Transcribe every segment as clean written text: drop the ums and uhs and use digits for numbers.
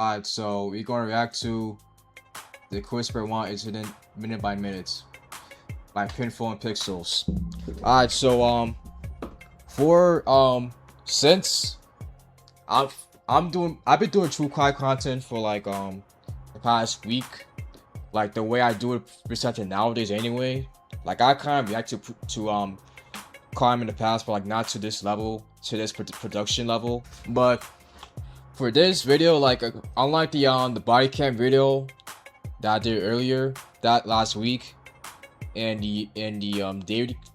Alright, so we're gonna react to the Chris Benoit incident minute by minute by Pinfall and Pixels. Alright, so for since I've been doing true crime content for like the past week, like the way I do it presented nowadays anyway. Like I kind of react to crime in the past, but like not to this level, to this production level. But for this video, like unlike the body cam video that I did earlier that last week, and the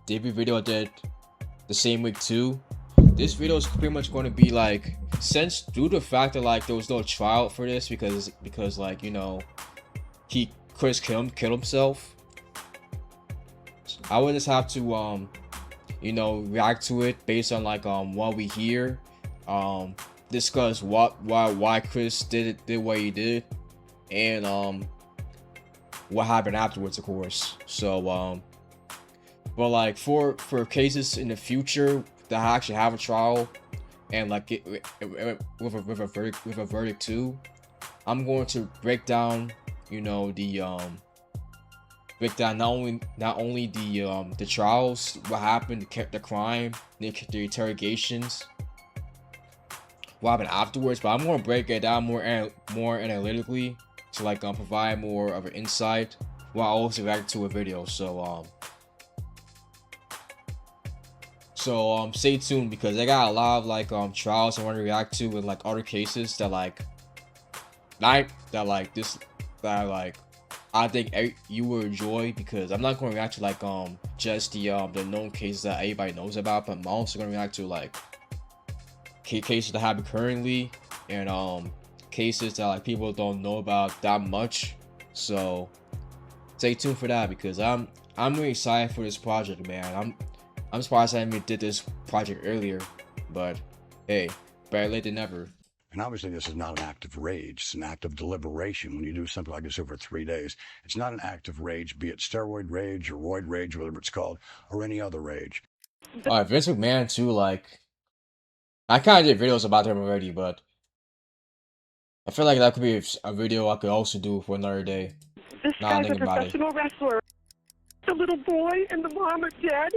David video I did the same week too, this video is pretty much going to be like, since due to the fact that like there was no trial for this because like, you know, Chris killed himself, I would just have to you know, react to it based on like what we hear, discuss why Chris did what he did, and what happened afterwards, of course. So but like for cases in the future that actually have a trial and like with a verdict too, I'm going to break down, you know, break down not only the trials, what happened, the crime, the interrogations, what happened afterwards, but I'm going to break it down more analytically to like provide more of an insight while also react to a video. So stay tuned, because I got a lot of like trials I want to react to, and like other cases that like I think you will enjoy, because I'm not going to react to like just the known cases that everybody knows about, but I'm also going to react to like cases that happen currently, and cases that like people don't know about that much. So stay tuned for that, because I'm really excited for this project, man. I'm surprised I even did this project earlier, but hey, better late than never. And obviously, this is not an act of rage. It's an act of deliberation. When you do something like this over 3 days, it's not an act of rage, be it steroid rage or roid rage, whatever it's called, or any other rage. Vince McMahon too, like, I kind of did videos about him already, but I feel like that could be a video I could also do for another day. This Now guy's a professional wrestler. The little boy and the mom are dead.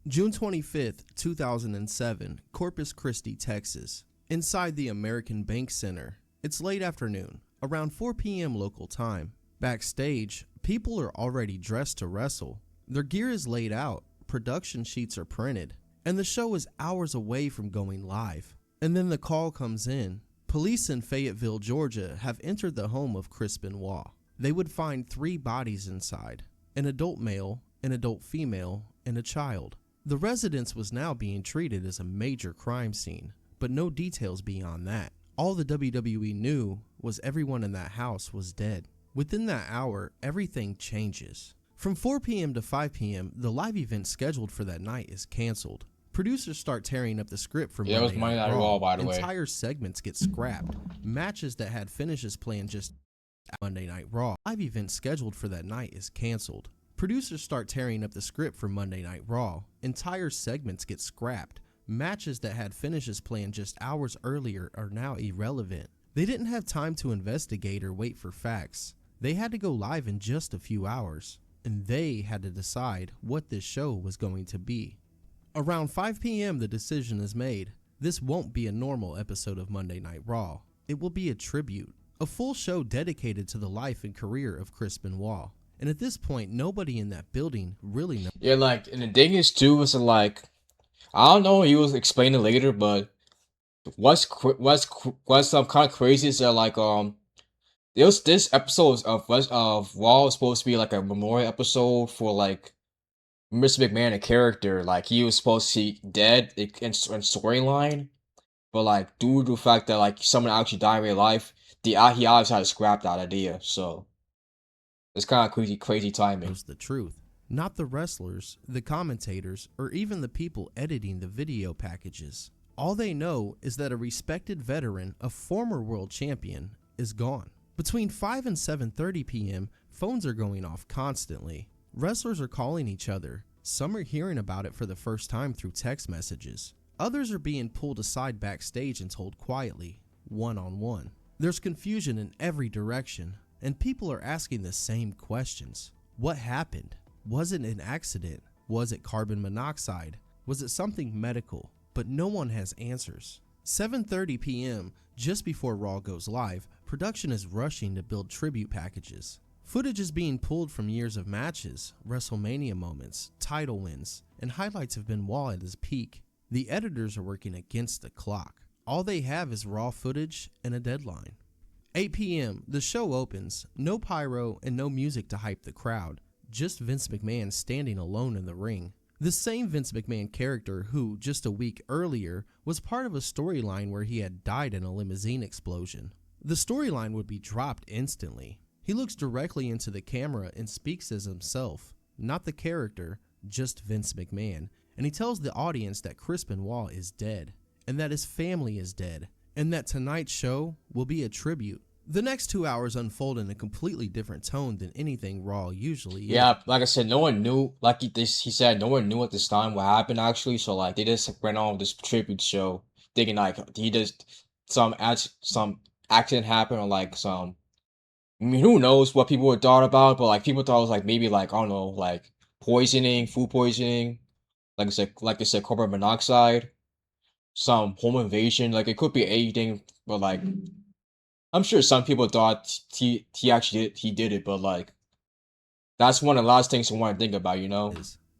June 25th, 2007, Corpus Christi, Texas. Inside the American Bank Center. It's late afternoon, around 4 p.m. local time. Backstage, people are already dressed to wrestle. Their gear is laid out, production sheets are printed, and the show is hours away from going live. And then the call comes in. Police in Fayetteville, Georgia have entered the home of Chris Benoit. They would find 3 bodies inside: an adult male, an adult female, and a child. The residence was now being treated as a major crime scene, but no details beyond that. All the WWE knew was everyone in that house was dead. Within that hour, everything changes. From 4 p.m. to 5 p.m., the live event scheduled for that night is canceled. Producers start tearing up the script for Monday Night Raw. By the way. Entire segments get scrapped. Matches that had finishes planned just Monday Night Raw. Live event scheduled for that night is canceled. Producers start tearing up the script for Monday Night Raw. Entire segments get scrapped. Matches that had finishes planned just hours earlier are now irrelevant. They didn't have time to investigate or wait for facts. They had to go live in just a few hours, and they had to decide what this show was going to be. Around 5 p.m. the decision is made. This won't be a normal episode of Monday Night Raw. It will be a tribute, a full show dedicated to the life and career of Chris Benoit. And at this point, nobody in that building really knows. Yeah, like, and the thing is too, is like, I don't know, he was explaining later, but what's some kind of crazy is that like this episode of Raw was supposed to be like a memorial episode for like Mr. McMahon, a character. Like he was supposed to be dead in storyline, but like due to the fact that like someone actually died in real life, he obviously had to scrap that idea. So it's kind of crazy timing. The truth. Not the wrestlers, the commentators, or even the people editing the video packages. All they know is that a respected veteran, a former world champion, is gone. Between 5 and 7:30 p.m., phones are going off constantly. Wrestlers are calling each other. Some are hearing about it for the first time through text messages. Others are being pulled aside backstage and told quietly, one-on-one. There's confusion in every direction, and people are asking the same questions. What happened? Was it an accident? Was it carbon monoxide? Was it something medical? But no one has answers. 7:30 p.m., just before Raw goes live, production is rushing to build tribute packages. Footage is being pulled from years of matches, WrestleMania moments, title wins, and highlights of Benoit at his peak. The editors are working against the clock. All they have is raw footage and a deadline. 8 p.m., the show opens, no pyro and no music to hype the crowd, just Vince McMahon standing alone in the ring. The same Vince McMahon character who, just a week earlier, was part of a storyline where he had died in a limousine explosion. The storyline would be dropped instantly. He looks directly into the camera and speaks as himself, not the character, just Vince McMahon, and he tells the audience that Chris Benoit is dead, and that his family is dead, and that tonight's show will be a tribute. The next 2 hours unfold in a completely different tone than anything Raw usually is. Yeah, like I said, no one knew. Like he said, no one knew at this time what happened actually. So like they just went on with this tribute show, thinking like he just some accident happened or like some. I mean, who knows what people would thought about? But like people thought it was like maybe like I don't know, like poisoning, food poisoning. Like I said, carbon monoxide, some home invasion. Like it could be anything. But like I'm sure some people thought he actually did it. But like. That's one of the last things you want to think about, you know?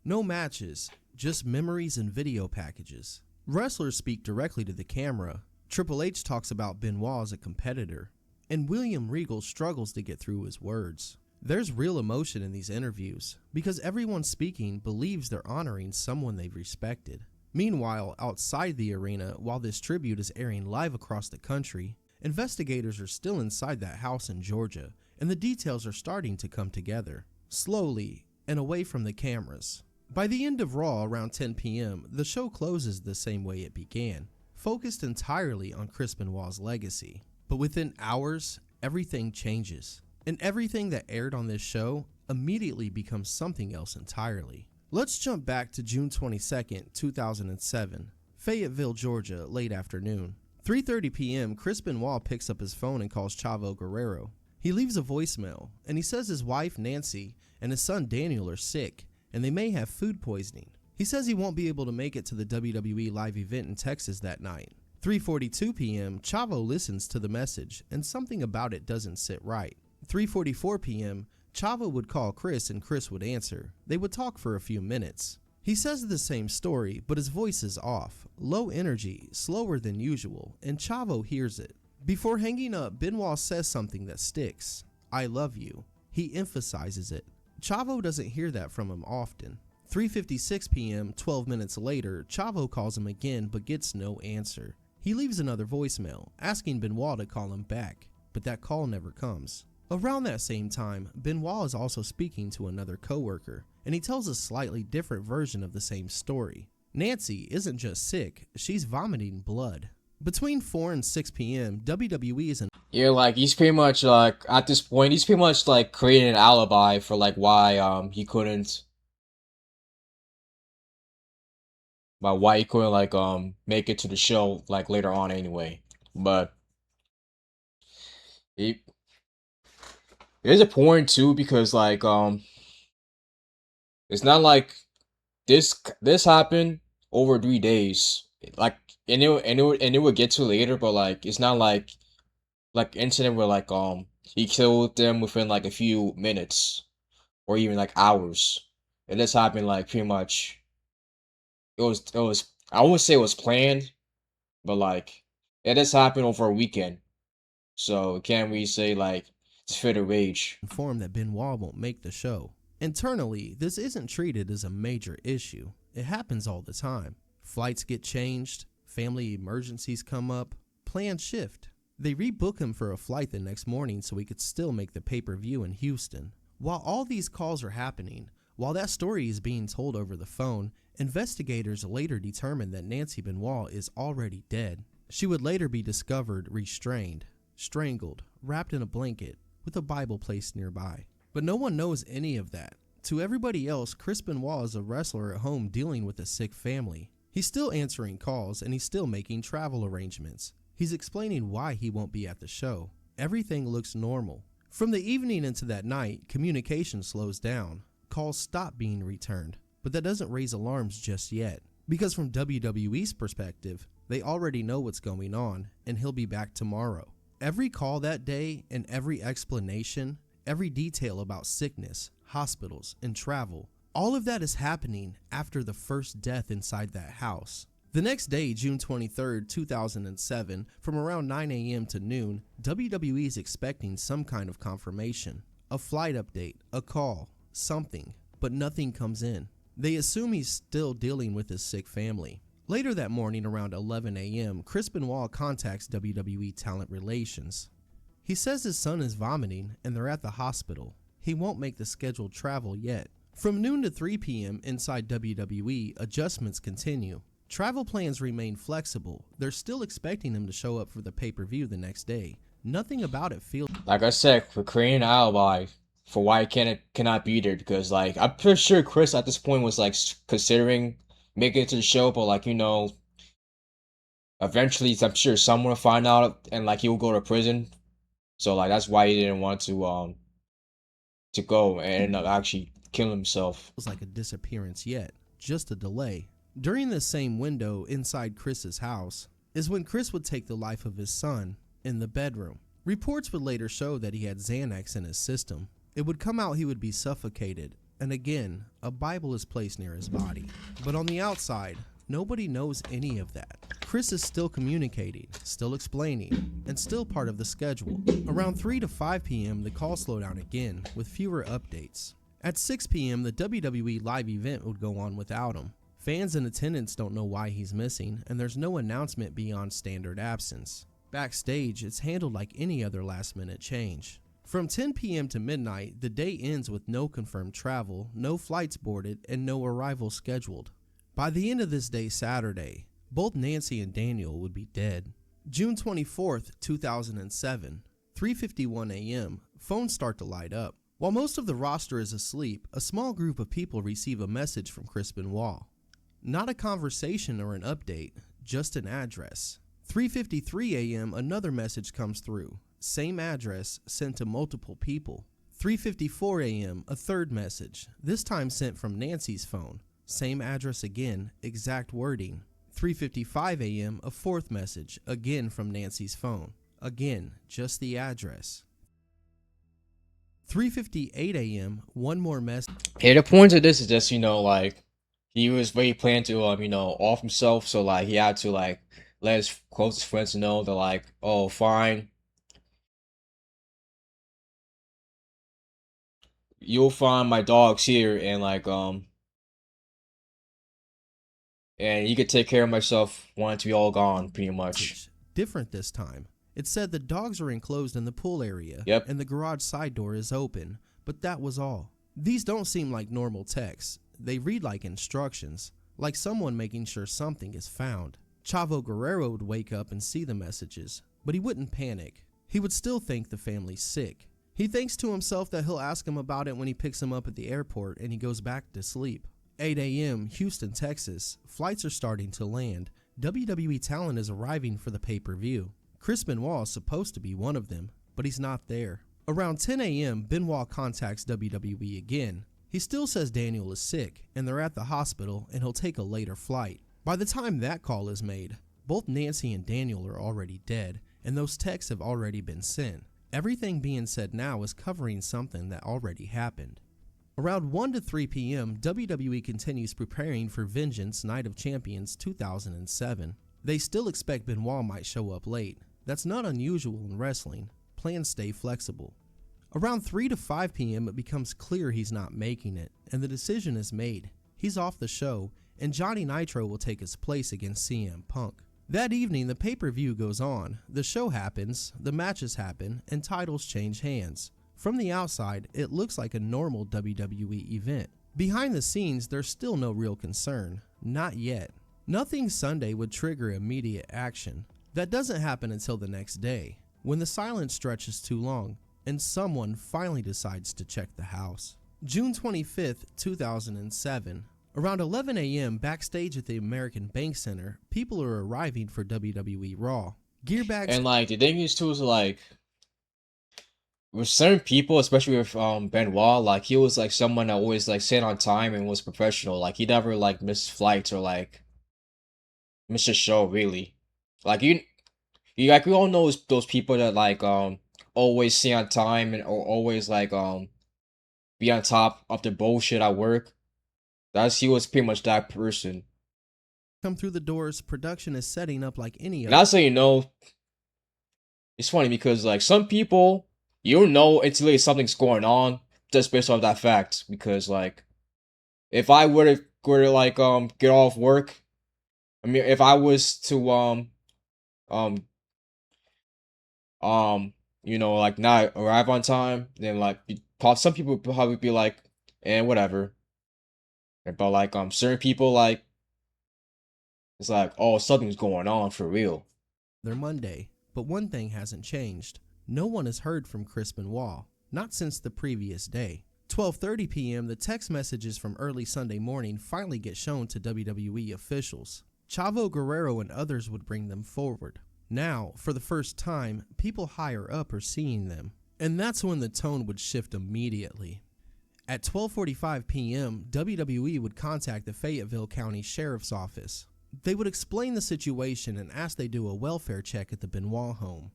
No matches, just memories and video packages. Wrestlers speak directly to the camera. Triple H talks about Benoit as a competitor, and William Regal struggles to get through his words. There's real emotion in these interviews, because everyone speaking believes they're honoring someone they've respected. Meanwhile, outside the arena, while this tribute is airing live across the country, investigators are still inside that house in Georgia, and the details are starting to come together. Slowly, and away from the cameras. By the end of Raw around 10 p.m., the show closes the same way it began, focused entirely on Chris Benoit's legacy. But within hours, everything changes, and everything that aired on this show immediately becomes something else entirely. Let's jump back to June 22nd, 2007, Fayetteville, Georgia, late afternoon. 3:30 p.m., Chris Benoit picks up his phone and calls Chavo Guerrero. He leaves a voicemail, and he says his wife, Nancy, and his son, Daniel, are sick, and they may have food poisoning. He says he won't be able to make it to the WWE live event in Texas that night. 3:42 p.m., Chavo listens to the message, and something about it doesn't sit right. 3:44 p.m., Chavo would call Chris, and Chris would answer. They would talk for a few minutes. He says the same story, but his voice is off, low energy, slower than usual, and Chavo hears it. Before hanging up, Benoit says something that sticks. I love you. He emphasizes it. Chavo doesn't hear that from him often. 3:56 p.m., 12 minutes later, Chavo calls him again but gets no answer. He leaves another voicemail, asking Benoit to call him back, but that call never comes. Around that same time, Benoit is also speaking to another coworker, and he tells a slightly different version of the same story. Nancy isn't just sick, she's vomiting blood. Between 4 and 6 p.m., WWE is in. Yeah, like he's pretty much like at this point he's pretty much like creating an alibi for like why he couldn't like make it to the show like later on anyway. But it is important too because like it's not like this happened over 3 days. Like and it would get to later, but like it's not like incident where like he killed them within like a few minutes or even like hours. It just happened like pretty much. It was I wouldn't say it was planned, but like it just happened over a weekend. So can't really say like it's fit of rage. Informed that Benoit won't make the show. Internally, this isn't treated as a major issue. It happens all the time. Flights get changed, family emergencies come up, plans shift. They rebook him for a flight the next morning so he could still make the pay-per-view in Houston. While all these calls are happening, while that story is being told over the phone, investigators later determined that Nancy Benoit is already dead. She would later be discovered restrained, strangled, wrapped in a blanket, with a Bible placed nearby. But no one knows any of that. To everybody else, Chris Benoit is a wrestler at home dealing with a sick family. He's still answering calls and he's still making travel arrangements. He's explaining why he won't be at the show. Everything looks normal. From the evening into that night, communication slows down. Calls stop being returned, but that doesn't raise alarms just yet. Because from WWE's perspective, they already know what's going on, and he'll be back tomorrow. Every call that day and every explanation, every detail about sickness, hospitals, and travel, all of that is happening after the first death inside that house. The next day, June 23rd, 2007, from around 9 a.m. to noon, WWE is expecting some kind of confirmation. A flight update, a call, something, but nothing comes in. They assume he's still dealing with his sick family. Later that morning, around 11 a.m., Chris Benoit contacts WWE Talent Relations. He says his son is vomiting and they're at the hospital. He won't make the scheduled travel yet. From noon to 3 p.m. inside WWE, adjustments continue. Travel plans remain flexible. They're still expecting him to show up for the pay-per-view the next day. Nothing about it feels Like I said, we're creating an alibi for why he cannot be there, because like I'm pretty sure Chris at this point was like considering making it to the show, but like eventually I'm sure someone will find out and like he will go to prison. So like that's why he didn't want to go and end up actually killing himself. like a disappearance yet, just a delay. During the same window inside Chris's house is when Chris would take the life of his son in the bedroom. Reports would later show that he had Xanax in his system. It would come out he would be suffocated, and again, a Bible is placed near his body. But on the outside, nobody knows any of that. Chris is still communicating, still explaining, and still part of the schedule. Around 3 to 5 p.m., the calls slow down again, with fewer updates. At 6 p.m., the WWE live event would go on without him. Fans in attendance don't know why he's missing, and there's no announcement beyond standard absence. Backstage, it's handled like any other last-minute change. From 10 p.m. to midnight, the day ends with no confirmed travel, no flights boarded, and no arrival scheduled. By the end of this day Saturday, both Nancy and Daniel would be dead. June 24th, 2007, 3:51 a.m., phones start to light up. While most of the roster is asleep, a small group of people receive a message from Chris Benoit. Not a conversation or an update, just an address. 3:53 a.m., another message comes through. Same address, sent to multiple people. 3:54 a.m., a third message, this time sent from Nancy's phone. Same address again, exact wording. 3:55 a.m., a fourth message, again from Nancy's phone. Again, just the address. 3:58 a.m., one more message. Yeah, the point of this is just, like he was very planning to off himself, so like he had to like let his closest friends know that like, oh fine, you'll find my dogs here, and like and you could take care of myself once we all gone, pretty much. Different this time. It said the dogs are enclosed in the pool area, Yep. and the garage side door is open, but that was all. These don't seem like normal texts. They read like instructions, like someone making sure something is found. Chavo Guerrero would wake up and see the messages, but he wouldn't panic. He would still think the family's sick. He thinks to himself that he'll ask him about it when he picks him up at the airport and he goes back to sleep. 8 a.m., Houston, Texas. Flights are starting to land. WWE talent is arriving for the pay-per-view. Chris Benoit is supposed to be one of them, but he's not there. Around 10 a.m., Benoit contacts WWE again. He still says Daniel is sick, and they're at the hospital, and he'll take a later flight. By the time that call is made, both Nancy and Daniel are already dead, and those texts have already been sent. Everything being said now is covering something that already happened. Around 1 to 3 p.m., WWE continues preparing for Vengeance Night of Champions 2007. They still expect Benoit might show up late. That's not unusual in wrestling. Plans stay flexible. Around 3 to 5 p.m., it becomes clear he's not making it, and the decision is made. He's off the show, and Johnny Nitro will take his place against CM Punk. That evening, the pay-per-view goes on. The show happens, the matches happen, and titles change hands. From the outside, it looks like a normal WWE event. Behind the scenes, there's still no real concern. Not yet. Nothing Sunday would trigger immediate action. That doesn't happen until the next day, when the silence stretches too long, and someone finally decides to check the house. June 25th, 2007. Around 11 a.m. backstage at the American Bank Center, people are arriving for WWE Raw. Gearbags. And like the thing is too is like with certain people, especially with Benoit, like he was like someone that always like stayed on time and was professional. Like he never like missed flights or like missed a show really. Like you like we all know those people that like always stay on time and or always like be on top of the bullshit at work. That's he was pretty much that person. Come through the doors, production is setting up like any And other. also, you know, it's funny because like some people you don't know until something's going on just based off that fact. Because like if I were to like get off work, I mean if I was to um um you know like not arrive on time, then like some people would probably be like, and whatever. But like certain people like it's like oh something's going on for real. Their Monday, but one thing hasn't changed. No one has heard from Chris Benoit, not since the previous day. 12:30 p.m., the text messages from early Sunday morning finally get shown to WWE officials. Chavo Guerrero and others would bring them forward. Now, for the first time, people higher up are seeing them, and that's when the tone would shift immediately. At 12:45 p.m., WWE would contact the Fayetteville County Sheriff's Office. They would explain the situation and ask they do a welfare check at the Benoit home.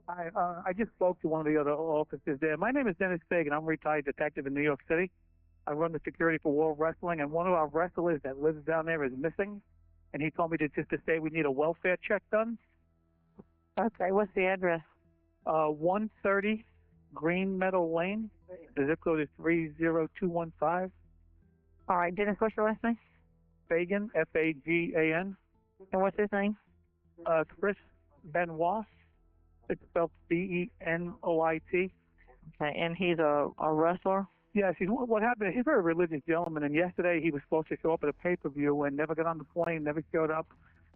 I just spoke to one of the other officers there. My name is Dennis Fagan. I'm a retired detective in New York City. I run the security for World Wrestling, and one of our wrestlers that lives down there is missing. And he told me just to say we need a welfare check done. Okay, what's the address? 130 Green Meadow Lane. The zip code is 30215. All right, Dennis, what's your last name? Fagan, Fagan. And what's his name? Chris Benoit. It's spelled Benoit. Okay, and he's a wrestler? Yes, what happened, he's a very religious gentleman, and yesterday he was supposed to show up at a pay-per-view and never got on the plane, never showed up.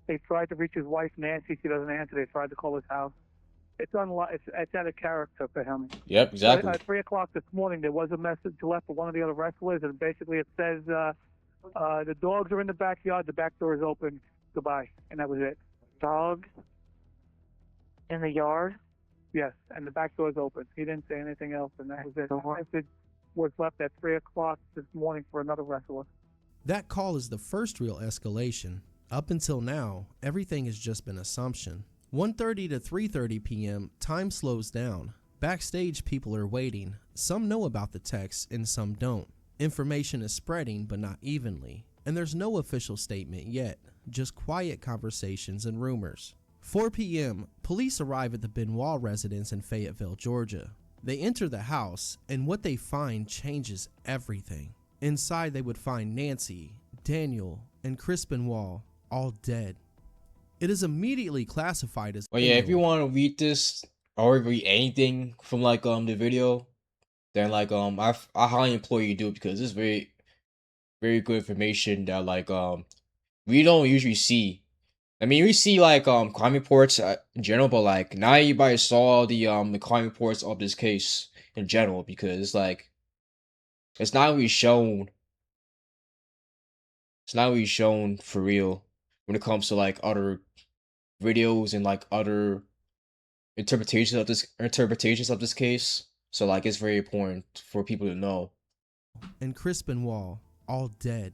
They tried to reach his wife, Nancy. She doesn't answer. They tried to call his house. It's out of character for him. Yep, exactly. So at 3 o'clock this morning, there was a message left for one of the other wrestlers, and basically it says, the dogs are in the backyard, the back door is open, goodbye. And that was it. Dogs in the yard? Yes, and the back door is open. He didn't say anything else, and that was it. The message was left at 3 o'clock this morning for another wrestler. That call is the first real escalation. Up until now, everything has just been assumption. 1:30 to 3:30 p.m., time slows down. Backstage, people are waiting. Some know about the text and some don't. Information is spreading, but not evenly. And there's no official statement yet, just quiet conversations and rumors. 4 p.m., police arrive at the Benoit residence in Fayetteville, Georgia. They enter the house, and what they find changes everything. Inside, they would find Nancy, Daniel, and Chris Benoit all dead. It is immediately classified as. But yeah, if you want to read this or read anything from like the video, then like I highly implore you to do it because it's very good information that like we don't usually see. I mean, we see like crime reports in general, but like not everybody saw the crime reports of this case in general because like it's not really shown. It's not really shown for real when it comes to like other videos and like other interpretations of this case. So like it's very important for people to know. And Chris Benoit all dead.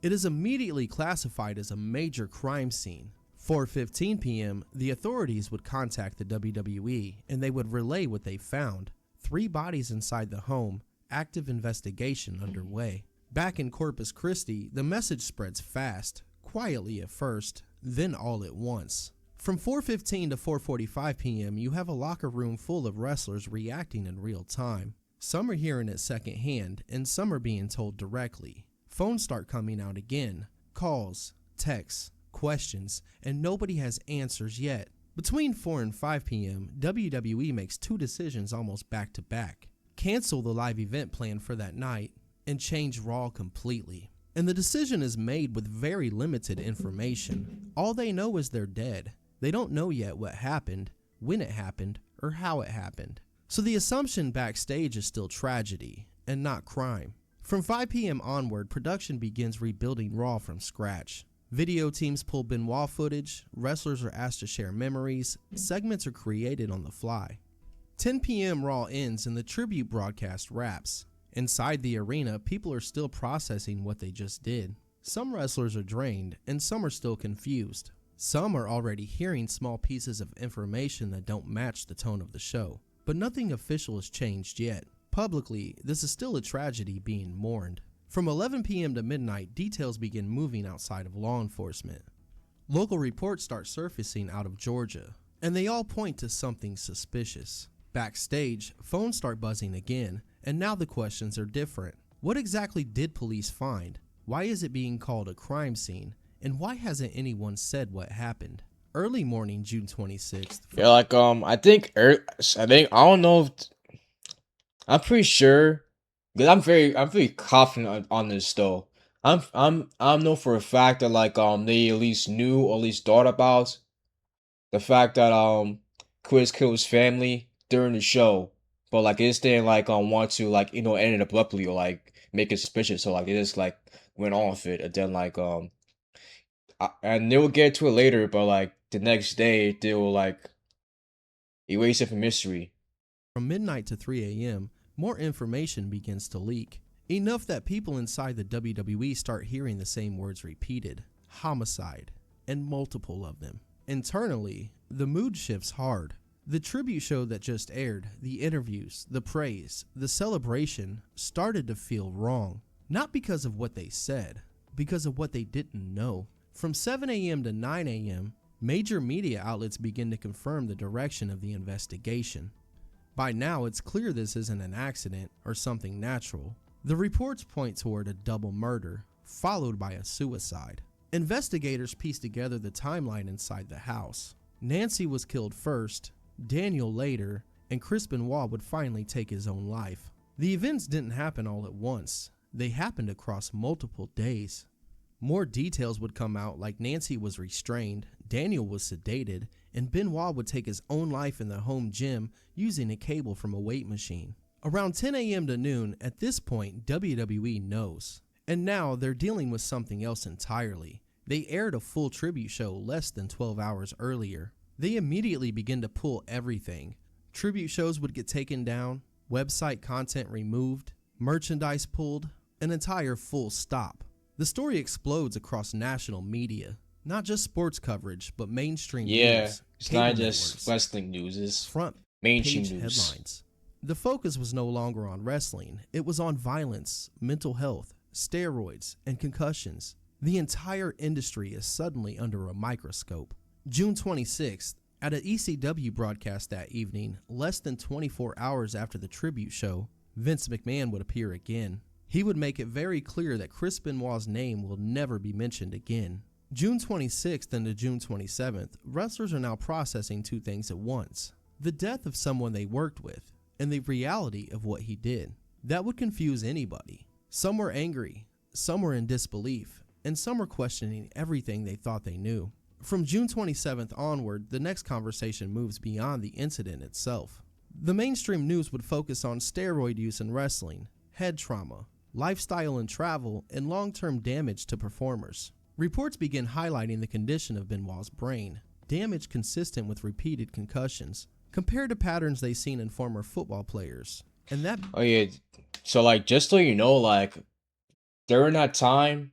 It is immediately classified as a major crime scene. 4:15 p.m., the authorities would contact the WWE and they would relay what they found. 3 bodies inside the home, active investigation underway. Back in Corpus Christi, the message spreads fast, quietly at first, then all at once. From 4:15 to 4:45 p.m., you have a locker room full of wrestlers reacting in real time. Some are hearing it secondhand, and some are being told directly. Phones start coming out again. Calls, texts, questions, and nobody has answers yet. Between 4 and 5 p.m., WWE makes 2 decisions almost back to back. Cancel the live event plan for that night and change Raw completely. And the decision is made with very limited information. All they know is they're dead. They don't know yet what happened, when it happened, or how it happened. So the assumption backstage is still tragedy and not crime. From 5 p.m. onward, production begins rebuilding Raw from scratch. Video teams pull Benoit footage, wrestlers are asked to share memories, segments are created on the fly. 10 p.m. Raw ends and the tribute broadcast wraps. Inside the arena, people are still processing what they just did. Some wrestlers are drained, and some are still confused. Some are already hearing small pieces of information that don't match the tone of the show. But nothing official has changed yet. Publicly, this is still a tragedy being mourned. From 11 p.m. to midnight, details begin moving outside of law enforcement. Local reports start surfacing out of Georgia, and they all point to something suspicious. Backstage, phones start buzzing again, and now the questions are different. What exactly did police find? Why is it being called a crime scene? And why hasn't anyone said what happened? Early morning, June 26th. Yeah, like I don't know if I'm pretty sure because I'm pretty confident on this though. I know for a fact that like they at least knew or at least thought about the fact that Chris killed his family during the show, but like they just didn't like want to like end it abruptly or like make it suspicious. So like they just like went on with it and then like and they will get to it later, but like the next day they will like erase it from mystery. From midnight to 3 a.m., more information begins to leak. Enough that people inside the WWE start hearing the same words repeated: homicide, and multiple of them. Internally, the mood shifts hard. The tribute show that just aired, the interviews, the praise, the celebration started to feel wrong. Not because of what they said, because of what they didn't know. From 7 a.m. to 9 a.m., major media outlets begin to confirm the direction of the investigation. By now, it's clear this isn't an accident or something natural. The reports point toward a double murder, followed by a suicide. Investigators piece together the timeline inside the house. Nancy was killed first, Daniel later, and Chris Benoit would finally take his own life. The events didn't happen all at once. They happened across multiple days. More details would come out, like Nancy was restrained, Daniel was sedated, and Benoit would take his own life in the home gym using a cable from a weight machine. Around 10 a.m. to noon, at this point, WWE knows. And now they're dealing with something else entirely. They aired a full tribute show less than 12 hours earlier. They immediately begin to pull everything. Tribute shows would get taken down, website content removed, merchandise pulled, an entire full stop. The story explodes across national media. Not just sports coverage, but mainstream news. It's cable not just networks, wrestling news, it's front mainstream page news. headlines. The focus was no longer on wrestling. It was on violence, mental health, steroids, and concussions. The entire industry is suddenly under a microscope. June 26th, at an ECW broadcast that evening, less than 24 hours after the tribute show, Vince McMahon would appear again. He would make it very clear that Chris Benoit's name will never be mentioned again. June 26th into June 27th, wrestlers are now processing two things at once: the death of someone they worked with, and the reality of what he did. That would confuse anybody. Some were angry, some were in disbelief, and some were questioning everything they thought they knew. From June 27th onward, the next conversation moves beyond the incident itself. The mainstream news would focus on steroid use in wrestling, head trauma, lifestyle and travel, and long-term damage to performers. Reports begin highlighting the condition of Benoit's brain, damage consistent with repeated concussions, compared to patterns they've seen in former football players. And that... Oh yeah, so like just so you know, like during that time,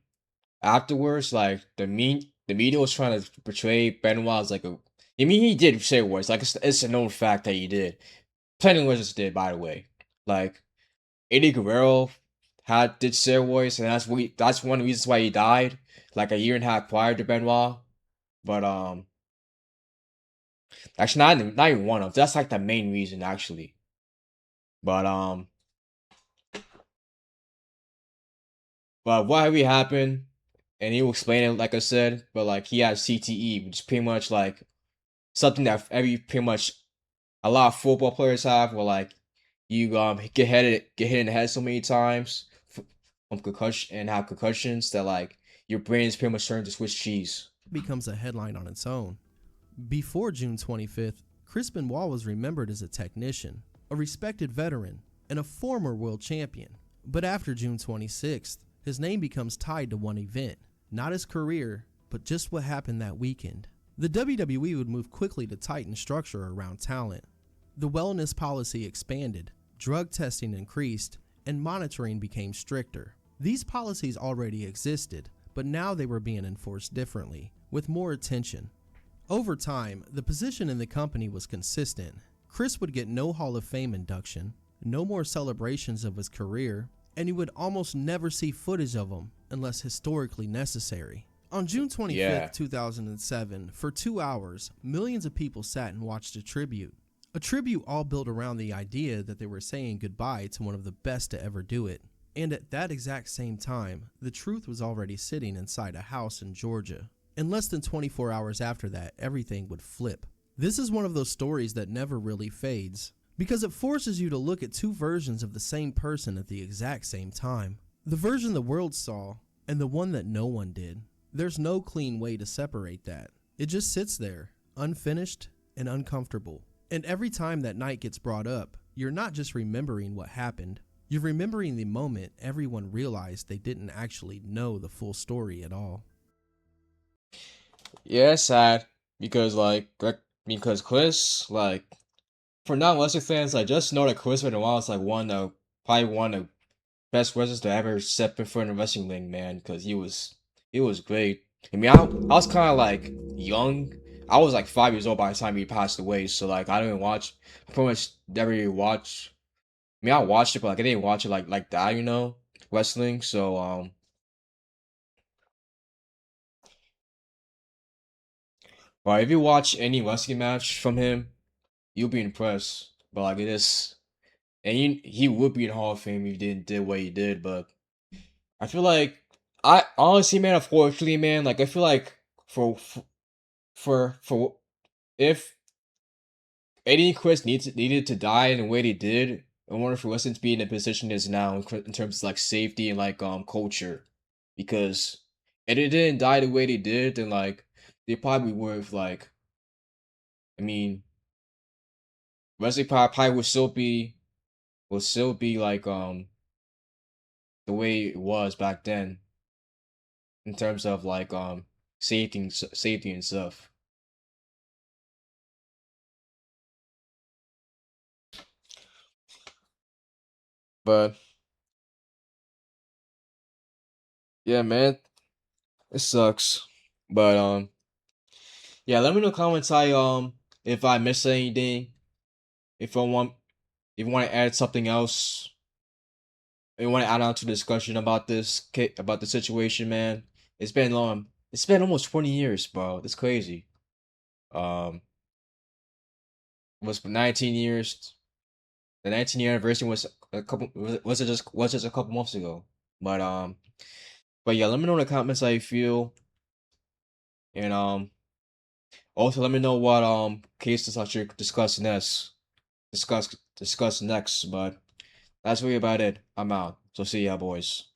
afterwards, like the media was trying to portray Benoit as like a. I mean, he did say words. Like it's a known fact that he did. Plenty of wizards did, by the way. Like Eddie Guerrero did steroids, and that's one of the reasons why he died. Like a year and a half prior to Benoit, but actually not even one of. That's like the main reason actually. But what really happened, and he will explain it like I said. But like he had CTE, which is pretty much like something that pretty much a lot of football players have, where like you get hit in the head so many times from concussion and have concussions that like your brain is pretty much starting to Swiss cheese. becomes a headline on its own. Before June 25th, Chris Benoit was remembered as a technician, a respected veteran, and a former world champion. But after June 26th, his name becomes tied to one event, not his career, but just what happened that weekend. The WWE would move quickly to tighten structure around talent. The wellness policy expanded, drug testing increased, and monitoring became stricter. These policies already existed, but now they were being enforced differently, with more attention. Over time, the position in the company was consistent. Chris would get no Hall of Fame induction, no more celebrations of his career, and you would almost never see footage of him unless historically necessary. On June 25th, 2007, for 2 hours, millions of people sat and watched a tribute. A tribute all built around the idea that they were saying goodbye to one of the best to ever do it. And at that exact same time, the truth was already sitting inside a house in Georgia. In less than 24 hours after that, everything would flip. This is one of those stories that never really fades, because it forces you to look at two versions of the same person at the exact same time. The version the world saw, and the one that no one did. There's no clean way to separate that. It just sits there, unfinished and uncomfortable. And every time that night gets brought up, you're not just remembering what happened, you're remembering the moment everyone realized they didn't actually know the full story at all. Yeah, it's sad because because Chris, like, for non-wrestling fans, like, just know that Chris Benoit is like probably one of the best wrestlers to ever step in front of a wrestling ring, man. Because he was great. I mean, I was kind of like young. I was like 5 years old by the time he passed away, so like I didn't watch. I pretty much never really watched. I mean, I watched it, but like I didn't watch it like that, wrestling. So but if you watch any wrestling match from him, you'll be impressed. But like it is, and he would be in Hall of Fame if he did what he did. But I feel like I honestly, man, unfortunately, man, like I feel like for for if Eddie Chris needed to die in the way they did in order for Weston to be in the position he is now in terms of like safety and like culture, because if they didn't die the way they did, then like they probably would have like, I mean, wrestling probably would still be like the way it was back then in terms of like safety and stuff. But yeah, man, it sucks. But yeah, let me know in the comments if I missed anything. If I want if you want to add something else, if you want to add on to the discussion about about the situation, man. It's been long. It's been almost 20 years, bro. That's crazy. Um, it was 19 years. The 19-year anniversary was was just a couple months ago. But but yeah, let me know in the comments how you feel, and also let me know what cases I should discuss next. Discuss next. But that's really about it. I'm out. So see ya, boys.